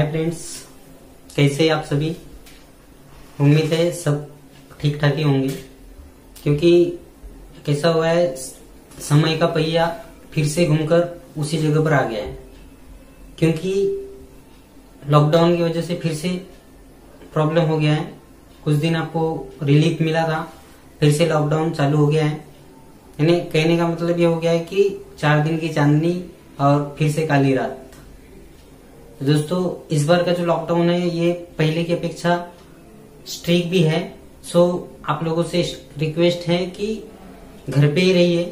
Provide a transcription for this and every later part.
Friends, कैसे हैं आप सभी। उम्मीद है सब ठीक ठाक ही होंगे, क्योंकि कैसा हुआ है, समय का पहिया फिर से घूमकर उसी जगह पर आ गया है। क्योंकि लॉकडाउन की वजह से फिर से प्रॉब्लम हो गया है। कुछ दिन आपको रिलीफ मिला था, फिर से लॉकडाउन चालू हो गया है। यानी कहने का मतलब ये हो गया है कि 4 दिन की चांदनी और फिर से काली रात। दोस्तों, इस बार का जो लॉकडाउन है ये पहले की अपेक्षा स्ट्रिक्ट भी है। सो आप लोगों से रिक्वेस्ट है कि घर पे ही रहिए,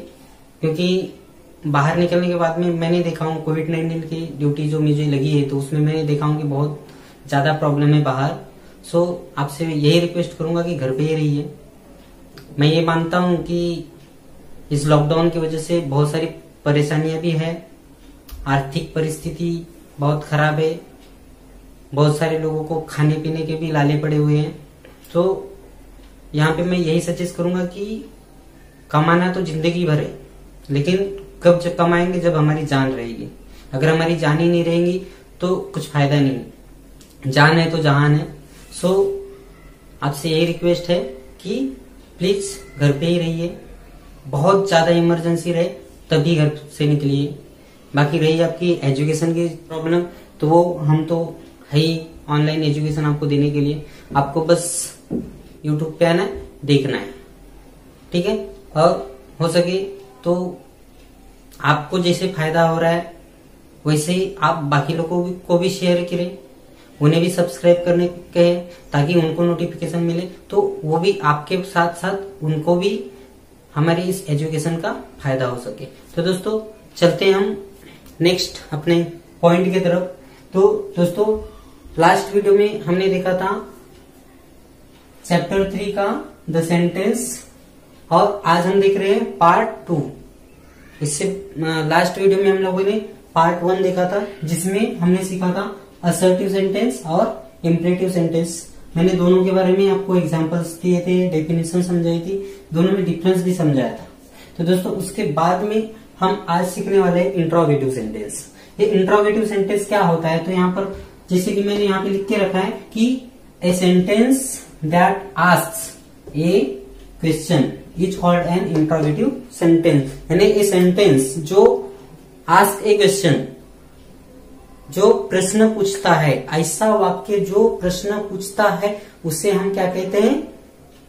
क्योंकि बाहर निकलने के बाद में मैंने देखा हूँ कोविड-19 की ड्यूटी जो मुझे लगी है, तो उसमें मैंने देखा हूँ कि बहुत ज्यादा प्रॉब्लम है बाहर। सो आपसे यही रिक्वेस्ट करूंगा कि घर पे ही रहिए। मैं ये मानता हूँ कि इस लॉकडाउन की वजह से बहुत सारी परेशानियां भी है। आर्थिक परिस्थिति बहुत खराब है, बहुत सारे लोगों को खाने पीने के भी लाले पड़े हुए हैं। तो यहाँ पे मैं यही सजेस्ट करूंगा कि कमाना तो जिंदगी भर है, लेकिन कब जब कमाएंगे, जब हमारी जान रहेगी। अगर हमारी जान ही नहीं रहेगी तो कुछ फायदा नहीं। जान है तो जहान है। सो आपसे यही रिक्वेस्ट है कि प्लीज घर पे ही रहिए। बहुत ज्यादा इमरजेंसी रहे तभी घर से निकलिए। बाकी रही आपकी एजुकेशन की प्रॉब्लम, तो वो हम तो है ही ऑनलाइन एजुकेशन आपको देने के लिए। आपको बस यूट्यूब पे आना है, देखना है, ठीक है। और हो सके तो आपको जैसे फायदा हो रहा है वैसे ही आप बाकी लोगों को भी शेयर करें, उन्हें भी सब्सक्राइब करने कहें, ताकि उनको नोटिफिकेशन मिले, तो वो भी आपके साथ साथ उनको भी हमारी इस एजुकेशन का फायदा हो सके। तो दोस्तों, चलते हैं हम नेक्स्ट अपने पॉइंट की तरफ। तो दोस्तों, लास्ट वीडियो में हमने देखा था चैप्टर 3 का द सेंटेंस, और आज हम देख रहे हैं पार्ट 2। इससे लास्ट वीडियो में हम लोगों ने पार्ट 1 देखा था, जिसमें हमने सीखा था असर्टिव सेंटेंस और इम्परेटिव सेंटेंस। मैंने दोनों के बारे में आपको एग्जांपल्स दिए थे, डेफिनेशन समझाई थी, दोनों में डिफरेंस भी समझाया था। तो दोस्तों, उसके बाद में हम आज सीखने वाले हैं इंट्रोगेटिव सेंटेंस। ये इंट्रोगेटिव सेंटेंस क्या होता है, तो यहाँ पर जैसे कि मैंने यहाँ पे लिख के रखा है कि ए sentence that asks A question is called an interrogative sentence. यानी ए सेंटेंस जो आस्क ए क्वेश्चन, जो प्रश्न पूछता है, ऐसा वाक्य जो प्रश्न पूछता है, उसे हम क्या कहते हैं,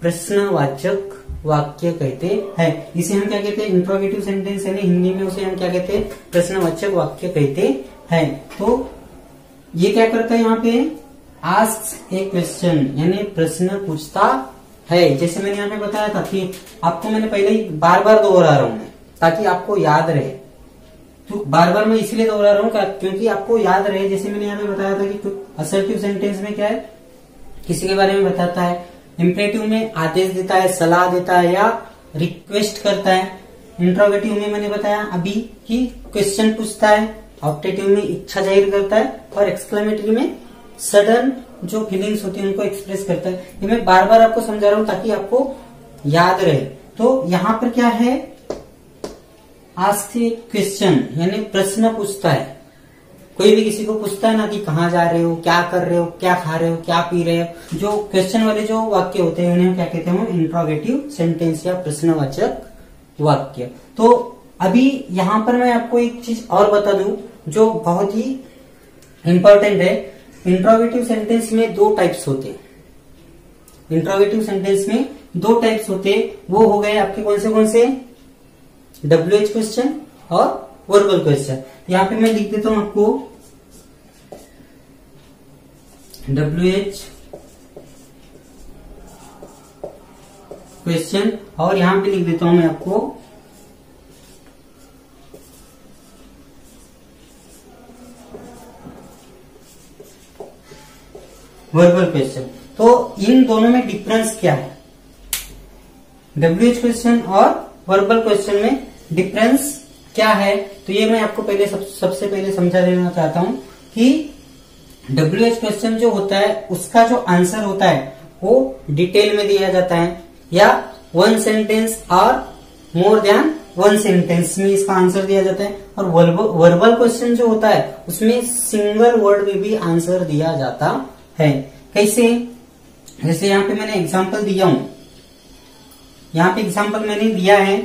प्रश्नवाचक वाक्य कहते हैं। इसे हम क्या कहते हैं, इंट्रोगेटिव सेंटेंस, यानी हिंदी में उसे हम क्या कहते हैं, प्रश्नवाचक वाक्य कहते हैं। तो ये क्या करता है, यहाँ पे आस्क्स ए क्वेश्चन, यानी प्रश्न पूछता है। जैसे मैंने यहाँ पे बताया था कि आपको मैंने पहले ही बार बार दोहरा रहा हूं ताकि आपको याद रहे। तो बार बार मैं इसलिए दोहरा रहा हूँ क्योंकि आपको याद रहे। जैसे मैंने यहाँ पे बताया था कि असर्टिव सेंटेंस में क्या है, किसी के बारे में बताता है। इम्परेटिव में आदेश देता है, सलाह देता है या रिक्वेस्ट करता है। इंट्रोगेटिव में मैंने बताया अभी कि क्वेश्चन पूछता है। ऑप्टेटिव में इच्छा जाहिर करता है, और एक्सक्लेमेटरी में सडन जो फीलिंग्स होती है उनको एक्सप्रेस करता है। ये मैं बार बार आपको समझा रहा हूँ ताकि आपको याद रहे। तो यहाँ पर क्या है, आस्क ए क्वेश्चन, यानी प्रश्न पूछता है। कोई भी किसी को पूछता है ना कि कहाँ जा रहे हो, क्या कर रहे हो, क्या खा रहे हो, क्या पी रहे हो, जो क्वेश्चन वाले जो वाक्य होते हैं उन्हें क्या कहते हैं, इंट्रोगेटिव सेंटेंस या प्रश्नवाचक वाक्य। तो अभी यहाँ पर मैं आपको एक चीज और बता दूं जो बहुत ही इंपॉर्टेंट है। इंट्रोगेटिव सेंटेंस में 2 टाइप्स होते हैं। इंट्रोगेटिव सेंटेंस में 2 टाइप्स होते हैं। वो हो गए आपके कौन से, WH क्वेश्चन और वर्बल क्वेश्चन। यहाँ पे मैं लिख देता हूं आपको WH क्वेश्चन, और यहाँ पे लिख देता हूं मैं आपको वर्बल क्वेश्चन। तो इन दोनों में डिफरेंस क्या है, WH क्वेश्चन और वर्बल क्वेश्चन में डिफरेंस क्या है, तो ये मैं आपको पहले सबसे पहले समझा देना चाहता हूं कि WH क्वेश्चन जो होता है उसका जो आंसर होता है वो डिटेल में दिया जाता है, या 1 सेंटेंस और मोर देन वन सेंटेंस में इसका आंसर दिया जाता है। और वर्बल क्वेश्चन जो होता है उसमें सिंगल वर्ड में भी आंसर दिया जाता है। कैसे? जैसे यहाँ पे मैंने एग्जाम्पल दिया हूं, यहाँ पे एग्जाम्पल मैंने दिया है,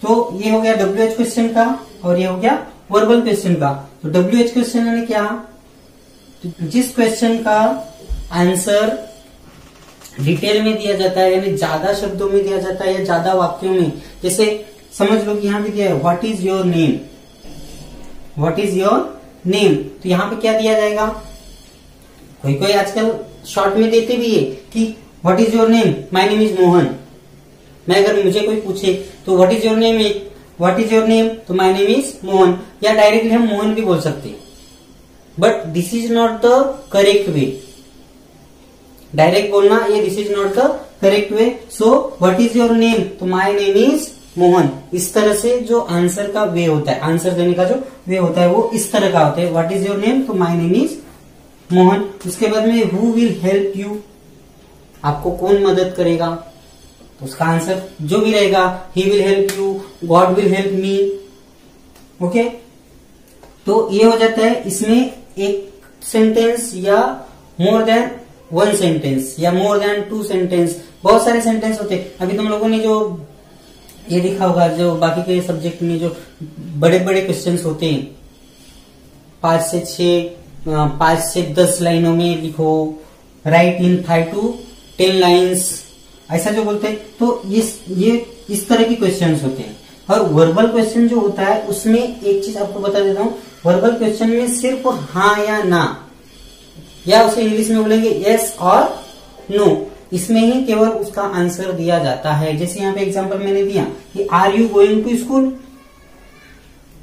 तो ये हो गया WH क्वेश्चन का और ये हो गया वर्बल क्वेश्चन का। तो WH क्वेश्चन यानी क्या? तो जिस क्वेश्चन का आंसर डिटेल में दिया जाता है, यानी ज्यादा शब्दों में दिया जाता है या ज्यादा वाक्यों में। जैसे समझ लो कि यहाँ पे दिया है what is your name, what is your name, तो यहाँ पे क्या दिया जाएगा? कोई कोई आजकल शॉर्ट में देते भी है कि what is your name, my name is Mohan. मैं अगर मुझे कोई पूछे तो what is your name, what is your name, तो माय नेम इज मोहन, या डायरेक्टली हम मोहन भी बोल सकते हैं। But this is not the correct way, direct बोलना ये this is not the correct way. So what is your name, तो माय नेम इज मोहन। इस तरह से जो आंसर का वे होता है, आंसर देने का जो वे होता है वो इस तरह का होता है। व्हाट इज योर नेम, तो माय नेम इज मोहन। उसके बाद में हु विल हेल्प यू, आपको कौन मदद करेगा, तो उसका आंसर जो भी रहेगा he will help you, God will help me. Okay, तो ये हो जाता है। इसमें एक सेंटेंस या मोर देन वन सेंटेंस या मोर देन टू सेंटेंस, बहुत सारे सेंटेंस होते हैं। अभी तुम लोगों ने जो ये देखा होगा, जो बाकी के सब्जेक्ट में जो बड़े बड़े क्वेश्चंस होते हैं, 5 से 10 लाइनों में लिखो, राइट इन 5 to 10 लाइन्स, ऐसा जो बोलते हैं, तो ये इस तरह की क्वेश्चंस होते हैं। और वर्बल क्वेश्चन जो होता है उसमें एक चीज आपको बता देता हूँ, वर्बल क्वेश्चन में सिर्फ हाँ या ना, या उसे इंग्लिश में बोलेंगे यस और नो, इसमें ही केवल उसका आंसर दिया जाता है। जैसे यहाँ पे एग्जांपल मैंने दिया कि are you going to school,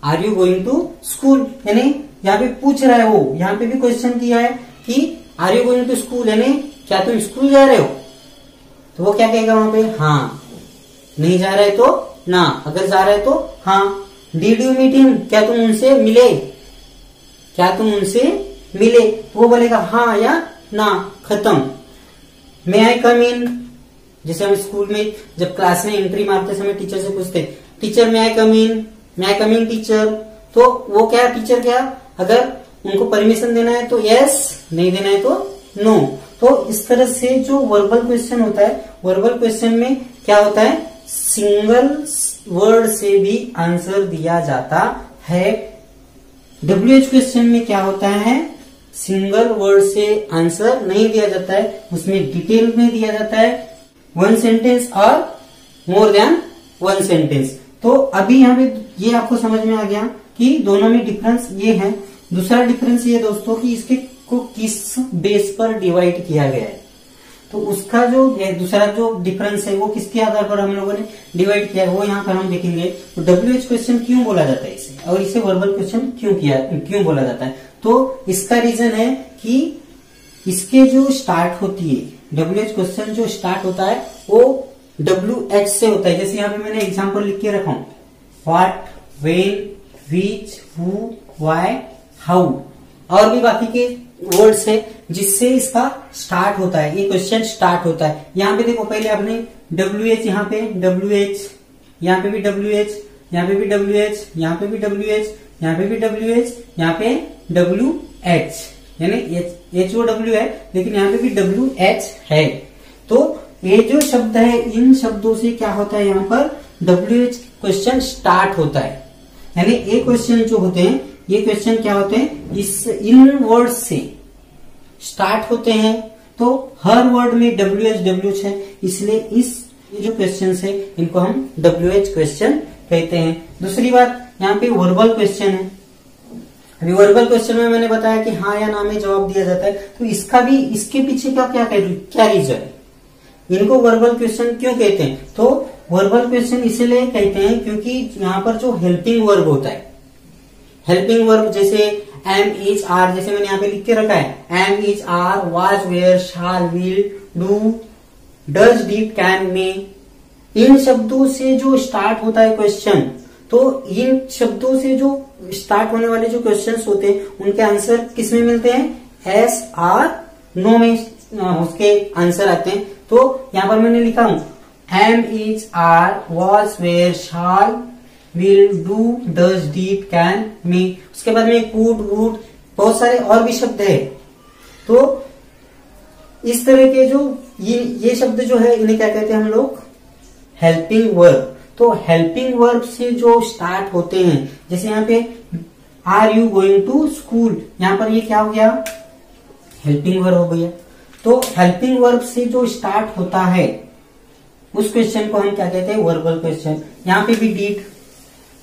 are you going to school, यानी यहाँ पे पूछ रहा है वो, यहाँ पे भी क्वेश्चन किया है कि are you going to school, यानी क्या तुम स्कूल जा रहे हो, तो वो क्या कहेगा वहां पे? हाँ। नहीं जा रहे तो ना, अगर जा रहे तो हाँ। डिड यू मीट हिम, क्या तुम उनसे मिले, क्या तुम उनसे मिले, तो वो बोलेगा हाँ या ना, खत्म। मे आई कम इन, जैसे हम स्कूल में जब क्लास में एंट्री मारते समय टीचर से पूछते टीचर मे आई कम इन, मे आई कम इन टीचर, तो वो क्या टीचर क्या, अगर उनको परमिशन देना है तो यस, नहीं देना है तो नो। तो इस तरह से जो वर्बल क्वेश्चन होता है, वर्बल क्वेश्चन में क्या होता है, सिंगल वर्ड से भी आंसर दिया जाता है। WH क्वेश्चन में क्या होता है, सिंगल वर्ड से आंसर नहीं दिया जाता है, उसमें डिटेल में दिया जाता है, वन सेंटेंस और मोर देन वन सेंटेंस। तो अभी यहाँ पे ये आपको समझ में आ गया कि दोनों में डिफरेंस ये है। दूसरा डिफरेंस ये दोस्तों कि इसके को किस बेस पर डिवाइड किया गया है, तो उसका जो दूसरा जो डिफरेंस है वो किसके आधार पर हम लोगों ने डिवाइड किया है वो यहाँ पर हम देखेंगे। तो WH क्वेश्चन क्यों बोला जाता है इसे, और इसे वर्बल क्वेश्चन क्यों बोला जाता है, तो इसका रीजन है कि इसके जो स्टार्ट होती है, WH क्वेश्चन जो स्टार्ट होता है वो WH से होता है। जैसे यहाँ पे मैंने एग्जाम्पल लिख के रखा हूँ, what, when, which, who, why, how, और भी बाकी के वर्ड्स है जिससे इसका स्टार्ट होता है, ये क्वेश्चन स्टार्ट होता है। यहाँ पे देखो पहले आपने WH, यहाँ पे WH, यहाँ पे भी WH, यहाँ पे भी WH, यहाँ पे भी WH, यहाँ पे भी WH, यहाँ पे WH, यानी HOW है लेकिन यहाँ पे भी WH है। तो ये जो शब्द है, इन शब्दों से क्या होता है, यहाँ पर WH क्वेश्चन स्टार्ट होता है। यानी ये क्वेश्चन जो होते हैं, ये क्वेश्चन क्या होते हैं, इन वर्ड से स्टार्ट होते हैं। तो हर वर्ड में WH है, इसलिए इस जो क्वेश्चन है इनको हम WH क्वेश्चन कहते हैं। दूसरी बात, यहाँ पे वर्बल क्वेश्चन है। अभी वर्बल क्वेश्चन में मैंने बताया कि हाँ या ना में जवाब दिया जाता है, तो इसका भी, इसके पीछे का क्या रीजन है, इनको वर्बल क्वेश्चन क्यों कहते हैं। तो वर्बल क्वेश्चन इसलिए कहते हैं क्योंकि यहाँ पर जो हेल्पिंग वर्ब होता है, हेल्पिंग वर्ब जैसे एम, इज, आर, जैसे मैंने यहाँ पे लिख के रखा है, am, is, are, was, were, shall, will, do, does, did, can, may, इन शब्दों से जो स्टार्ट होता है क्वेश्चन, तो इन शब्दों से जो स्टार्ट होने वाले जो क्वेश्चंस होते हैं उनके आंसर किस में मिलते हैं, एस, आर, नो में उसके आंसर आते हैं। तो यहाँ पर मैंने लिखा हूं am, is, are, was, were, shall, will, do, does, did, can, may. उसके बाद में कुड, वुड, बहुत सारे और भी शब्द है। तो इस तरह के जो ये शब्द जो है इन्हें क्या कहते हैं हम लोग, हेल्पिंग वर्ब। तो हेल्पिंग वर्ब से जो स्टार्ट होते हैं, जैसे यहाँ पे are you going to school, यहाँ पर ये क्या हो गया, हेल्पिंग वर्ब हो गया। तो हेल्पिंग वर्ब से जो स्टार्ट होता है उस क्वेश्चन को हम क्या कहते हैं, वर्बल क्वेश्चन। यहाँ पे भी डिड,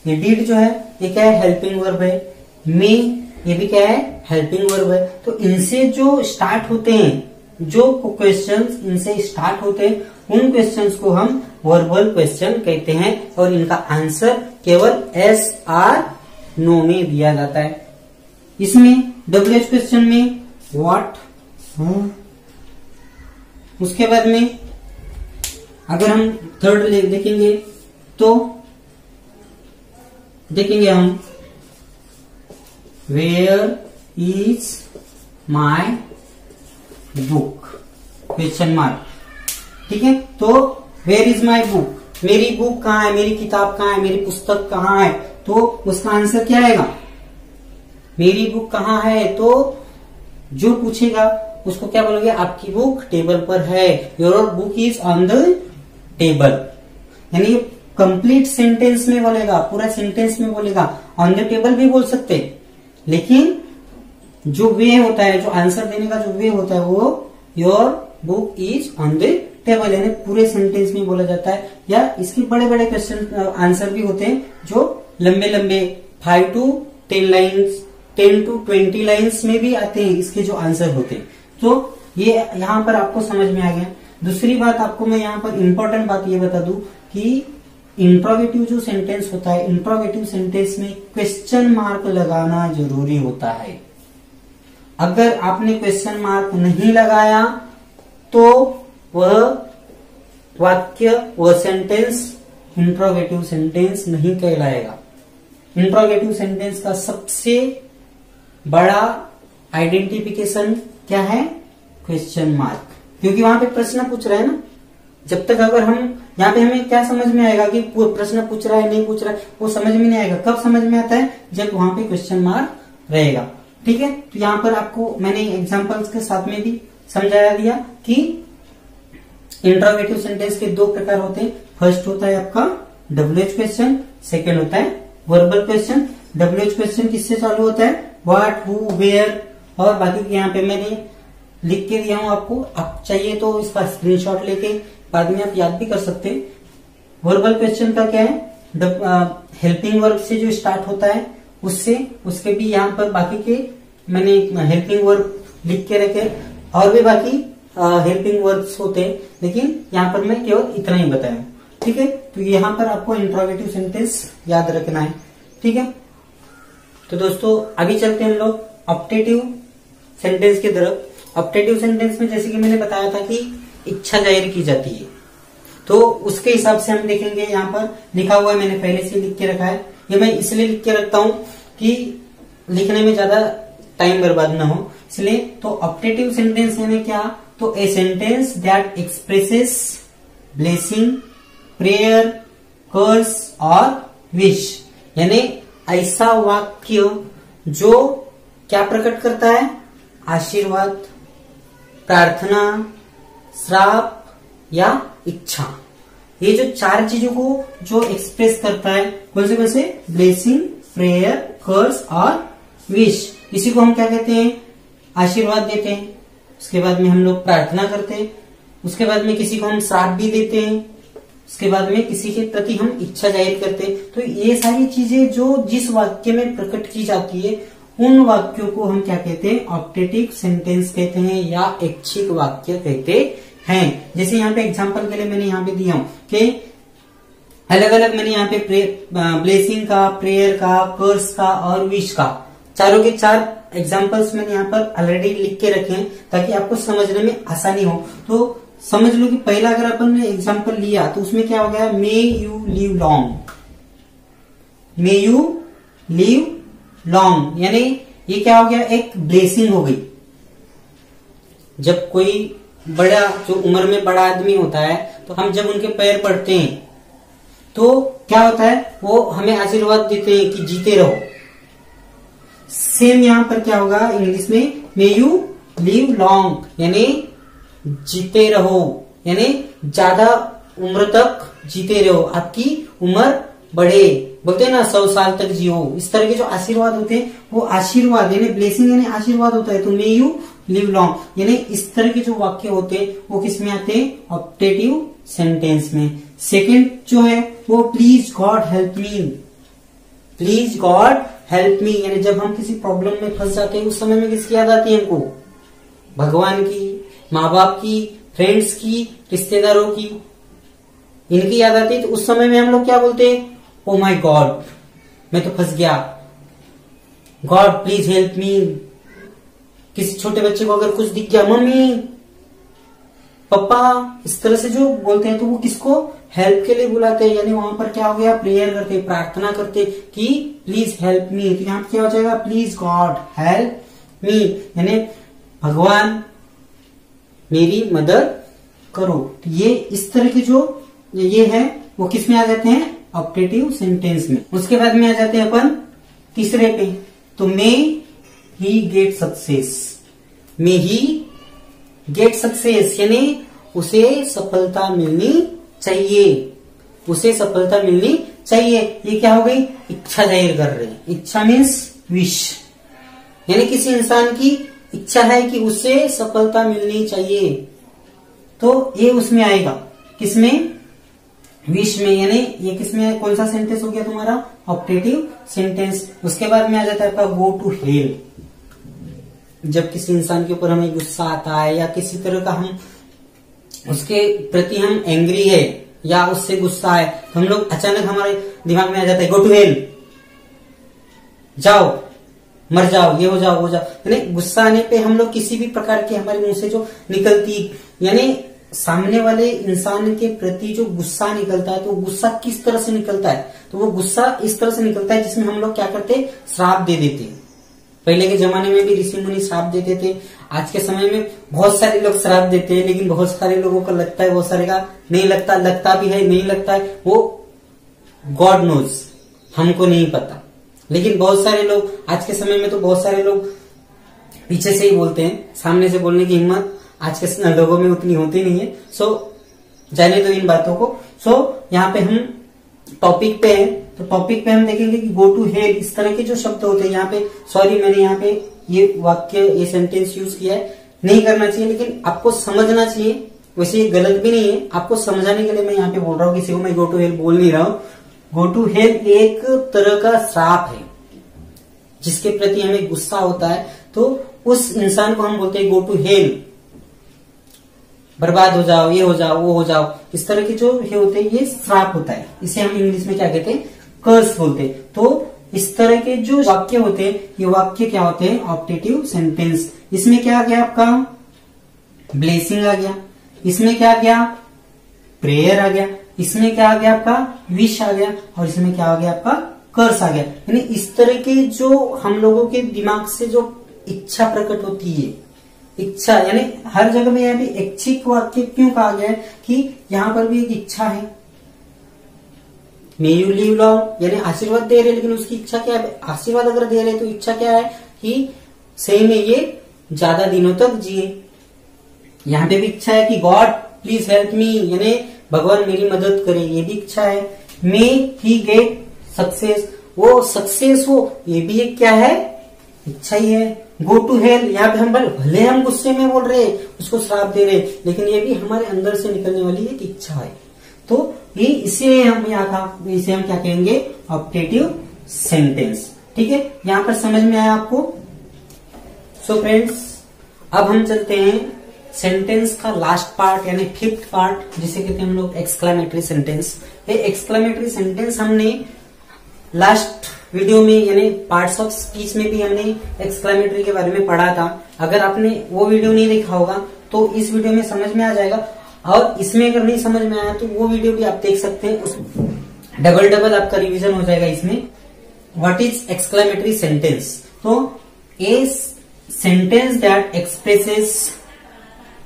ये डिड जो है ये क्या है, हेल्पिंग वर्ब है। मे, ये भी क्या है, हेल्पिंग वर्ब है। तो इनसे जो स्टार्ट होते हैं, जो क्वेश्चंस इनसे स्टार्ट होते हैं, उन क्वेश्चंस को हम वर्बल क्वेश्चन कहते हैं और इनका आंसर केवल एस आर नो में दिया जाता है। इसमें WH क्वेश्चन में व्हाट, हु, उसके बाद में अगर हम थर्ड देखेंगे तो देखेंगे हम where is my book, question mark. ठीक है, तो वेयर इज माई बुक, मेरी बुक कहाँ है, मेरी किताब कहाँ है, मेरी पुस्तक कहाँ है, तो उसका आंसर क्या आएगा, मेरी बुक कहाँ है। तो जो पूछेगा उसको क्या बोलोगे, आपकी बुक टेबल पर है, your book is on the table. यानी कंप्लीट सेंटेंस में बोलेगा, पूरा सेंटेंस में बोलेगा, ऑन द टेबल भी बोल सकते, लेकिन जो वे होता है, जो आंसर देने का जो वे होता है वो your book is on the table, यानी पूरे सेंटेंस में बोला जाता है। या इसके बड़े बड़े क्वेश्चन आंसर भी होते हैं जो लंबे लंबे 5 to 10 लाइन्स, 10 to 20 लाइन्स में भी आते हैं, इसके जो आंसर होते हैं। तो ये यहाँ पर आपको समझ में आ गया। दूसरी बात आपको मैं यहाँ पर इंपॉर्टेंट बात ये बता दूं कि इंट्रोगेटिव जो सेंटेंस होता है, इंट्रोगेटिव सेंटेंस में क्वेश्चन मार्क लगाना जरूरी होता है। अगर आपने क्वेश्चन मार्क नहीं लगाया तो वह वाक्य, वह सेंटेंस इंट्रोगेटिव सेंटेंस नहीं कहलाएगा। इंट्रोगेटिव सेंटेंस का सबसे बड़ा आइडेंटिफिकेशन क्या है, क्वेश्चन मार्क, क्योंकि वहां पे प्रश्न पूछ रहा है ना। जब तक अगर हम यहाँ पे हमें क्या समझ में आएगा कि प्रश्न पूछ रहा है नहीं पूछ रहा है, वो समझ में नहीं आएगा। कब समझ में आता है, जब वहां पे क्वेश्चन मार्क रहेगा। ठीक है, तो यहाँ पर आपको मैंने एग्जांपल्स के साथ में भी समझाया दिया कि इंट्रोगेटिव सेंटेंस के दो प्रकार होते हैं। फर्स्ट होता है आपका WH क्वेश्चन, सेकेंड होता है वर्बल क्वेश्चन। WH क्वेश्चन किससे चालू होता है, व्हाट, हु, वेयर, और बाकी यहाँ पे मैंने लिख के दिया हूं आपको, आप चाहिए तो इसका स्क्रीनशॉट लेके बाद में आप याद भी कर सकते हैं। वर्बल क्वेश्चन का क्या है, हेल्पिंग वर्ब से जो स्टार्ट होता है उससे, उसके भी यहाँ पर बाकी के मैंने हेल्पिंग वर्ब लिख के रखे, और भी बाकी हेल्पिंग वर्ब्स होते हैं, लेकिन यहाँ पर मैं केवल इतना ही बताया। ठीक है, तो यहाँ पर आपको इंट्रोगेटिव सेंटेंस याद रखना है। ठीक है, तो दोस्तों अभी चलते हैं हम लोग ऑप्टेटिव सेंटेंस की तरफ। ऑप्टेटिव सेंटेंस में जैसे कि मैंने बताया था कि इच्छा जाहिर की जाती है, तो उसके हिसाब से हम देखेंगे। यहाँ पर लिखा हुआ है, मैंने पहले से लिख के रखा है। ये मैं इसलिए लिख के रखता हूं कि लिखने में ज्यादा टाइम बर्बाद ना हो, इसलिए। तो ऑप्टेटिव सेंटेंस यानी क्या, तो a sentence that expresses blessing, prayer, curse और विश, यानी ऐसा वाक्य जो क्या प्रकट करता है, आशीर्वाद, प्रार्थना, श्राप या इच्छा। ये जो चार चीजों को जो एक्सप्रेस करता है, कौन से ब्लेसिंग, प्रेयर, कर्स और विश। इसी को हम क्या कहते हैं, आशीर्वाद देते हैं। उसके बाद में हम लोग प्रार्थना करते हैं, उसके बाद में किसी को हम श्राप भी देते हैं, उसके बाद में किसी के प्रति हम इच्छा जाहिर करते हैं। तो ये सारी चीजें जो जिस वाक्य में प्रकट की जाती है, उन वाक्यों को हम क्या कहते हैं, ऑप्टेटिव सेंटेंस कहते हैं या ऐच्छिक वाक्य कहते हैं। जैसे यहाँ पे एग्जांपल के लिए मैंने यहाँ पे दिया हूं कि अलग अलग मैंने यहाँ पे ब्लेसिंग का, प्रेयर का, कर्स का और विश का, चारों के चार एग्जांपल्स मैंने यहाँ पर ऑलरेडी लिख के रखे हैं ताकि आपको समझने में आसानी हो। तो समझ लो कि पहला अगर अपन ने एग्जांपल लिया तो उसमें क्या हो गया, may you live long, may you live long, यानी ये क्या हो गया, एक ब्लेसिंग हो गई। जब कोई बड़ा, जो उम्र में बड़ा आदमी होता है, तो हम जब उनके पैर पड़ते हैं तो क्या होता है, वो हमें आशीर्वाद देते हैं कि जीते रहो। सेम यहां पर क्या होगा इंग्लिश में, मे यू लिव लॉन्ग, यानी जीते रहो, यानी ज्यादा उम्र तक जीते रहो, आपकी उम्र बढ़े। बोलते हैं ना 100 साल तक जियो। इस तरह के जो आशीर्वाद होते हैं वो आशीर्वाद यानी ब्लेसिंग यानी आशीर्वाद होता है। तो मे यू लिव लॉन्ग यानी इस तरह के जो वाक्य होते हैं वो किस में आते हैं, ऑप्टेटिव सेंटेंस में। सेकंड जो है वो please God help me, please God help me, यानी जब हम किसी प्रॉब्लम में फंस जाते हैं उस समय में किसकी याद आती है हमको, भगवान की, माँ बाप की, फ्रेंड्स की, रिश्तेदारों की, इनकी याद आती है। तो उस समय में हम लोग क्या बोलते हैं, ओ माई गॉड मैं तो फंस गया, गॉड प्लीज हेल्प मी। किसी छोटे बच्चे को अगर कुछ दिख गया, मम्मी पापा, इस तरह से जो बोलते हैं तो वो किसको हेल्प के लिए बुलाते हैं, यानी वहां पर क्या हो गया, प्रेयर करते, प्रार्थना करते कि प्लीज हेल्प मी। तो यहाँ क्या हो जाएगा, प्लीज गॉड हेल्प मी, यानी भगवान मेरी मदद करो। तो ये इस तरह के जो ये है वो किस में आ जाते हैं, ऑप्टेटिव सेंटेंस में। उसके बाद में आ जाते हैं अपन तीसरे पे, तो मे ही गेट सक्सेस, मे ही गेट सक्सेस यानी उसे सफलता मिलनी चाहिए, उसे सफलता मिलनी चाहिए। ये क्या हो गई, इच्छा जाहिर कर रहे हैं। इच्छा मीन्स विश, यानी किसी इंसान की इच्छा है कि उसे सफलता मिलनी चाहिए, तो ये उसमें आएगा, किसमें, विश में, यानी ये किसमें, कौन सा सेंटेंस हो गया तुम्हारा, ऑप्टेटिव सेंटेंस। उसके बाद में आ जाता है आपका गो टू हेल। जब किसी इंसान के ऊपर हमें गुस्सा आता है या किसी तरह का हम उसके प्रति हम एंग्री है या उससे गुस्सा है, तो हम लोग अचानक हमारे दिमाग में आ जाता है गो टू हेल, जाओ मर जाओ, ये हो जाओ वो जाओ। यानी गुस्सा आने पे हम लोग किसी भी प्रकार की हमारे मुंह से जो निकलती, यानी सामने वाले इंसान के प्रति जो गुस्सा निकलता है, तो गुस्सा किस तरह से निकलता है, तो वो गुस्सा इस तरह से निकलता है जिसमें हम लोग क्या करते, श्राप दे देते हैं। पहले के जमाने में भी ऋषि मुनि श्राप देते थे, आज के समय में बहुत सारे लोग श्राप देते हैं, लेकिन बहुत सारे लोगों को लगता है, बहुत सारे का नहीं लगता, लगता भी है नहीं लगता है, वो गॉड नोज, हमको नहीं पता। लेकिन बहुत सारे लोग आज के समय में, तो बहुत सारे लोग पीछे से ही बोलते हैं, सामने से बोलने की हिम्मत आज के लोगों में उतनी होती नहीं है। सो जाने दो इन बातों को। सो यहाँ पे हम टॉपिक पे हैं, तो टॉपिक पे हम देखेंगे कि गो टू हेल, इस तरह के जो शब्द होते हैं यहाँ पे, सॉरी मैंने यहाँ पे ये वाक्य ये सेंटेंस यूज किया है, नहीं करना चाहिए, लेकिन आपको समझना चाहिए। वैसे ये गलत भी नहीं है, आपको समझाने के लिए मैं यहाँ पे बोल रहा हूँ, किसी को मैं गो टू हेल बोल नहीं रहा हूँ। गो टू हेल एक तरह का श्राप है, जिसके प्रति हमें गुस्सा होता है तो उस इंसान को हम बोलते हैं गो टू हेल, बर्बाद हो जाओ, ये हो जाओ वो हो जाओ। इस तरह के जो ये होते हैं ये श्राप होता है, इसे हम इंग्लिश में क्या कहते हैं, कर्स बोलते हैं। तो इस तरह के जो वाक्य होते हैं ये वाक्य क्या होते हैं, ऑप्टेटिव सेंटेंस। इसमें क्या आ गया आपका, ब्लेसिंग आ गया, इसमें क्या आ गया, प्रेयर आ गया, इसमें क्या आ गया आपका, विश आ गया, और इसमें क्या आ गया आपका, कर्स आ गया। यानी इस तरह के जो हम लोगों के दिमाग से जो इच्छा प्रकट होती है, इच्छा यानी हर जगह में यहाँ भी ऐच्छिक वाक्य क्यों कहा गया है कि यहाँ पर भी एक इच्छा है। मे यू लिव लॉन्ग यानी आशीर्वाद दे रहे, लेकिन उसकी इच्छा क्या है, आशीर्वाद अगर दे रहे तो इच्छा क्या है कि सही में ये ज्यादा दिनों तक जिए। यहाँ पे भी इच्छा है कि गॉड प्लीज हेल्प मी, यानी भगवान मेरी मदद करे, ये भी इच्छा है। मे ही गेट सक्सेस, वो सक्सेस हो, ये भी एक क्या है, इच्छा ही है। गो टू हेल, यहाँ पे हम भले हम गुस्से में बोल रहे, उसको श्राप दे रहे, लेकिन ये भी हमारे अंदर से निकलने वाली एक इच्छा है। तो ये इसे हम इसे हम क्या कहेंगे, ऑप्टेटिव सेंटेंस। ठीक है, यहाँ पर समझ में आया आपको। सो फ्रेंड्स, अब हम चलते हैं सेंटेंस का लास्ट पार्ट यानी फिफ्थ पार्ट, जिसे कहते हैं हम लोग एक्सक्लेमेटरी सेंटेंस। ये एक्सक्लेमेटरी सेंटेंस हमने लास्ट वीडियो में यानी पार्ट्स ऑफ स्पीच में भी हमने एक्सक्लेमेटरी के बारे में पढ़ा था। अगर आपने वो वीडियो नहीं देखा होगा तो इस वीडियो में समझ में आ जाएगा, और इसमें अगर नहीं समझ में आया तो वो वीडियो भी आप देख सकते हैं, उस डबल आपका रिवीजन हो जाएगा इसमें। व्हाट इज एक्सक्लेमेटरी सेंटेंस, तो a sentence that expresses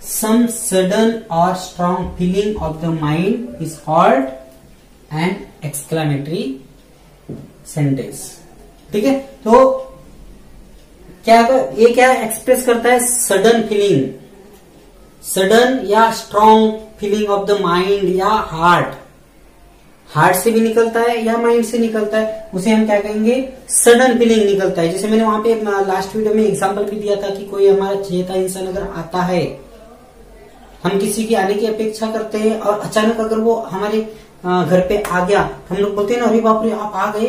some sudden और strong feeling of the mind is called and exclamatory sentence. ठीक है, तो ये क्या एक्सप्रेस करता है? सडन फीलिंग, सडन या strong feeling of the mind या हार्ट से भी निकलता है या माइंड से निकलता है, उसे हम क्या कहेंगे? सडन फीलिंग निकलता है। जैसे मैंने वहां पे लास्ट वीडियो में एग्जांपल भी दिया था कि कोई हमारा चहेता इंसान अगर आता है, हम किसी के आने की अपेक्षा करते हैं और अचानक अगर वो हमारे घर पे आ गया तो हम लोग बोलते हैं ना, अरे बाप रे आप आ गए।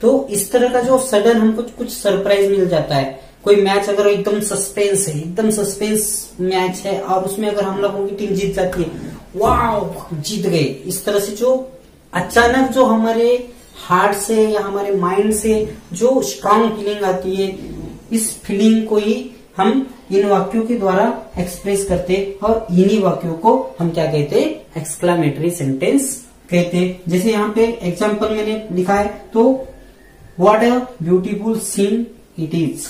तो इस तरह का जो सडन हमको कुछ सरप्राइज मिल जाता है। कोई मैच अगर एकदम सस्पेंस है, एकदम सस्पेंस मैच है और उसमें अगर हम लोगों की टीम जीत जाती है, वाह जीत गए, इस तरह से जो अचानक जो हमारे हार्ट से या हमारे माइंड से जो स्ट्रांग फीलिंग आती है, इस फीलिंग को ही हम इन वाक्यों के द्वारा एक्सप्रेस करते और इन्हीं वाक्यों को हम क्या कहते हैं? एक्सक्लेमेटरी सेंटेंस कहते हैं। जैसे यहाँ पे एग्जाम्पल मैंने लिखा है, तो what a beautiful seen it is,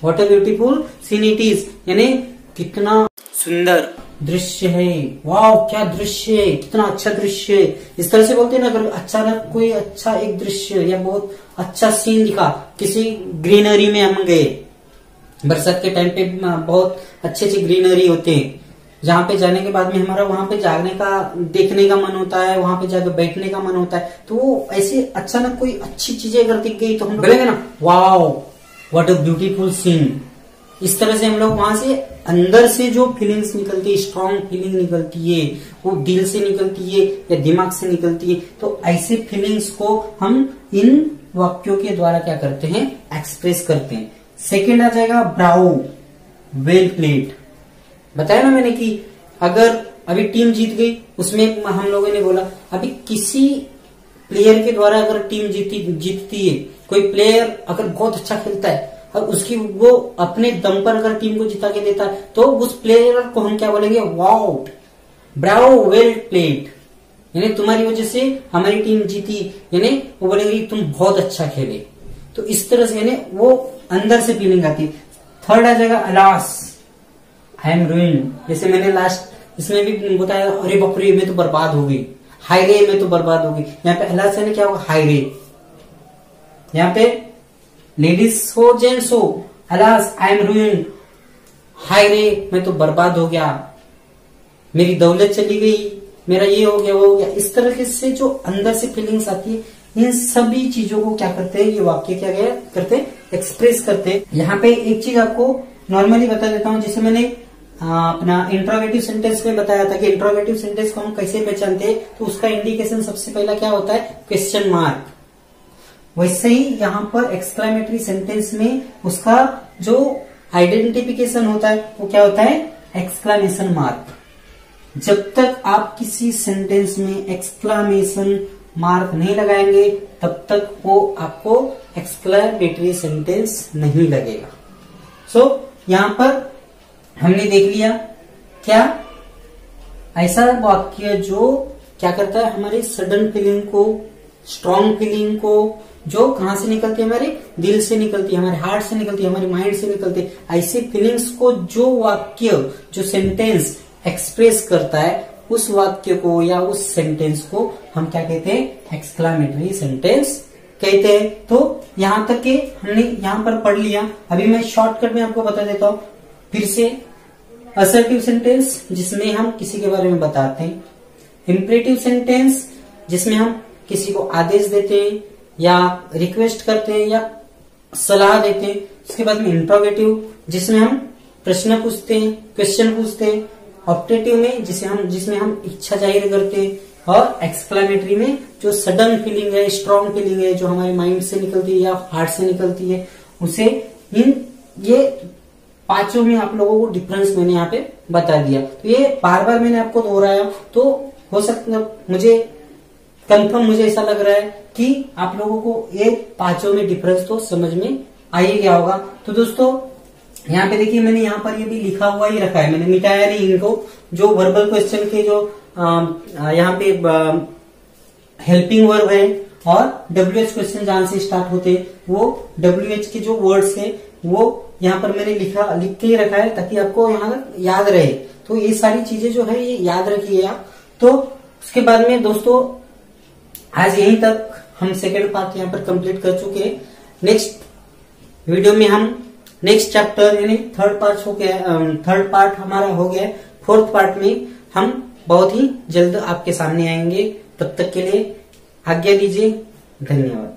what a beautiful seen it is, यानी कितना सुंदर दृश्य है, वाह क्या दृश्य है, कितना अच्छा दृश्य है। इस तरह से बोलते हैं ना, अगर अचानक कोई अच्छा एक दृश्य या बहुत अच्छा सीन दिखा, किसी ग्रीनरी में हम गए, बरसात के टाइम पे बहुत अच्छे अच्छे ग्रीनरी होते हैं, जहाँ पे जाने के बाद में हमारा वहां पे जागने का, देखने का मन होता है, वहां पे जाकर बैठने का मन होता है। तो वो ऐसे अचानक कोई अच्छी चीजें अगर दिख गई तो हम बोलेंगे ना, wow what a beautiful scene. इस तरह से हम लोग वहां से अंदर से जो फीलिंग्स निकलती है, स्ट्रॉन्ग फीलिंग निकलती है, वो दिल से निकलती है या दिमाग से निकलती है। तो ऐसे फीलिंग्स को हम इन वाक्यों के द्वारा क्या करते हैं? एक्सप्रेस करते हैं। सेकेंड आ जाएगा ब्रावो, वेल प्लेड। बताया ना मैंने कि अगर अभी टीम जीत गई, उसमें हम लोगों ने बोला अभी किसी प्लेयर के द्वारा अगर टीम जीतती है, कोई प्लेयर अगर बहुत अच्छा खेलता है और उसकी वो अपने दम पर अगर टीम को जिता के देता है, तो उस प्लेयर को हम क्या बोलेंगे? वाओ ब्रावो वेल प्लेड, यानी तुम्हारी वजह से हमारी टीम जीती, यानी वो बोलेंगे तुम बहुत अच्छा खेले। तो इस तरह से यानी वो अंदर से फीलिंग आती है। थर्ड आ जाएगा अलास, आई एम रूइन। जैसे मैंने लास्ट इसमें भी बताया, अरे बाप रे मैं तो बर्बाद हो गई, हाय रे मैं तो बर्बाद हो गई। यहाँ पे अलास यानी क्या होगा? हाय रे। यहाँ पे लेडीज हो जेंट्स हो, अलास आई एम रूइन, हाय रे मैं तो बर्बाद हो गया, मेरी दौलत चली गई, मेरा ये हो गया वो हो गया। इस तरह से जो अंदर से फीलिंग्स आती है, इन सभी चीजों को क्या करते हैं? ये वाक्य क्या करते हैं? एक्सप्रेस करते हैं। यहाँ पे एक चीज आपको नॉर्मली बता देता हूँ, जैसे मैंने अपना इंट्रोगेटिव सेंटेंस में बताया था कि इंट्रोगेटिव सेंटेंस को हम कैसे पहचानते हैं, तो उसका इंडिकेशन सबसे पहला क्या होता है? Question mark. वैसे ही यहाँ पर एक्सक्लेमेटरी सेंटेंस में उसका जो आइडेंटिफिकेशन होता है वो क्या होता है? Exclamation mark. जब तक आप किसी सेंटेंस में एक्सक्लेमेशन मार्क नहीं लगाएंगे, तब तक वो आपको एक्सक्लेमेटरी सेंटेंस नहीं लगेगा। सो यहाँ पर हमने देख लिया क्या ऐसा वाक्य जो क्या करता है? हमारी सडन फीलिंग को, स्ट्रॉन्ग फीलिंग को, जो कहां से निकलती है? हमारे दिल से निकलती है, हमारे हार्ट से निकलती है, हमारे माइंड से निकलती है। ऐसी फीलिंग्स को जो वाक्य, जो सेंटेंस एक्सप्रेस करता है, उस वाक्य को या उस सेंटेंस को हम क्या कहते हैं? एक्सक्लेमेटरी सेंटेंस कहते हैं। तो यहां तक के हमने यहां पर पढ़ लिया। अभी मैं शॉर्टकट में आपको बता देता हूं फिर से। असर्टिव सेंटेंस जिसमें हम किसी के बारे में बताते हैं, इंपरेटिव सेंटेंस जिसमें हम किसी को आदेश देते हैं या रिक्वेस्ट करते हैं या सलाह देते हैं। उसके बाद में इंट्रोगेटिव जिसमें हम प्रश्न पूछते हैं, क्वेश्चन पूछते हैं। ऑप्टेटिव में जिसमें हम इच्छा जाहिर करते हैं। और एक्सक्लेमेटरी में जो सडन फीलिंग है, स्ट्रॉन्ग फीलिंग है, जो हमारे माइंड से निकलती है या हार्ट से निकलती है, उसे ये पांचों में आप लोगों को डिफरेंस मैंने यहाँ पे बता दिया। तो ये बार बार मैंने आपको दोहराया, तो हो सकता मुझे कंफर्म मुझे ऐसा लग रहा है कि आप लोगों को ये पांचों में डिफरेंस तो समझ में आ ही गया होगा। तो दोस्तों यहाँ पे देखिए, मैंने यहाँ पर ये भी लिखा हुआ ही रखा है, मैंने मिटाया नहीं इनको। जो वर्बल क्वेश्चन के जो यहाँ पे हेल्पिंग वर्ब है और WH क्वेश्चन जहां से स्टार्ट होते हैं, वो WH के जो वर्ड्स है वो यहाँ पर मैंने लिख के ही रखा है ताकि आपको यहाँ याद रहे। तो ये सारी चीजें जो है ये याद रखिए आप। तो उसके बाद में दोस्तों आज यहीं तक हम सेकेंड पार्ट यहाँ पर कंप्लीट कर चुके हैं। नेक्स्ट वीडियो में हम नेक्स्ट चैप्टर यानी थर्ड पार्ट हमारा हो गया। फोर्थ पार्ट में हम बहुत ही जल्द आपके सामने आएंगे। तब तक के लिए आज्ञा दीजिए। धन्यवाद।